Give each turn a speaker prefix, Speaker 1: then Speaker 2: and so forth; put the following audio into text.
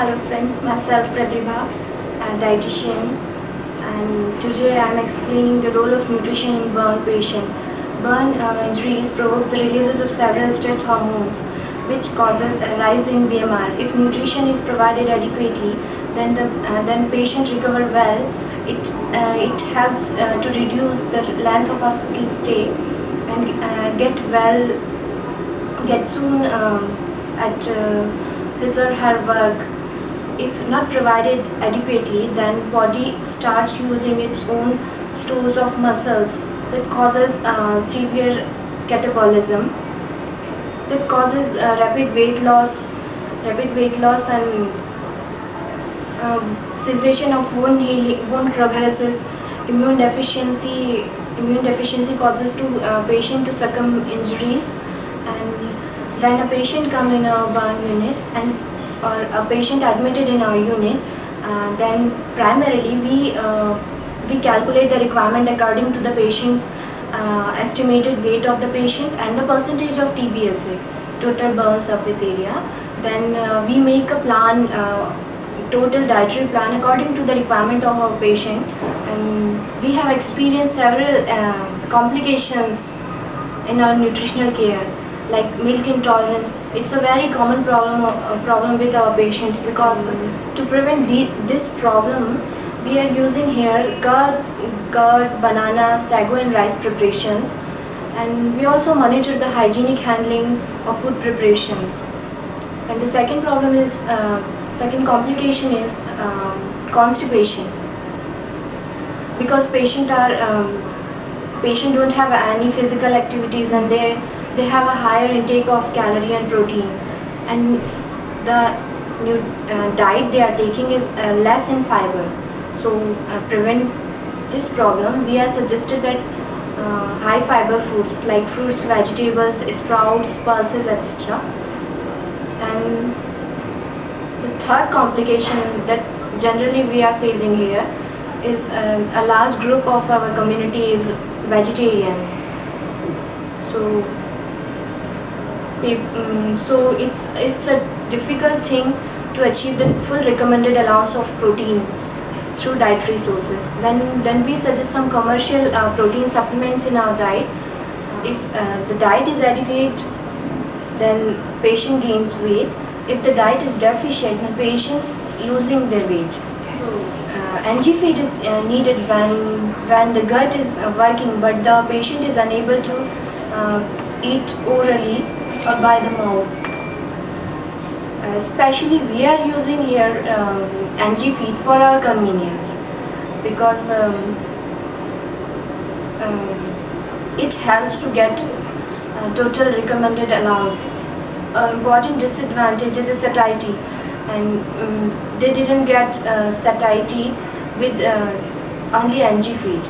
Speaker 1: Hello friends, myself Pratibha, a dietitian, and today I am explaining the role of nutrition in burn patients. Burn injuries provoke the releases of several stress hormones which causes a rise in BMR. If nutrition is provided adequately, then patients recover well. It helps to reduce the length of hospital stay and get soon at his or her work. If not provided adequately, then body starts using its own stores of muscles. This causes severe catabolism. This causes rapid weight loss and cessation of wound progresses. Immune deficiency causes patient to succumb injuries. And when a patient comes in our burn unit or a patient admitted in our unit, then primarily we calculate the requirement according to the patient's estimated weight of the patient and the percentage of TBSA, total burn surface area. Then we make a plan, total dietary plan according to the requirement of our patient. And we have experienced several complications in our nutritional care, like milk intolerance. It's a very common problem with our patients, because to prevent this problem, we are using here curd, banana, sago and rice preparations, and we also monitor the hygienic handling of food preparations. And the second complication is constipation, because patients don't have any physical activities and they have a higher intake of calorie and protein, and the diet they are taking is less in fiber. So prevent this problem, we are suggested that high fiber foods like fruits, vegetables, sprouts, pulses, etc. And the third complication that generally we are facing here is a large group of our community is vegetarian. So it's a difficult thing to achieve the full recommended allowance of protein through dietary sources. Then we suggest some commercial protein supplements in our diet. If the diet is adequate, then patient gains weight. If the diet is deficient, the patient losing their weight. NG feed is needed when the gut is working but the patient is unable to eat orally or by the mouth. Especially we are using here NG feed for our convenience, because it helps to get total recommended allowance. Important disadvantage is satiety, and they didn't get satiety with only NG feed.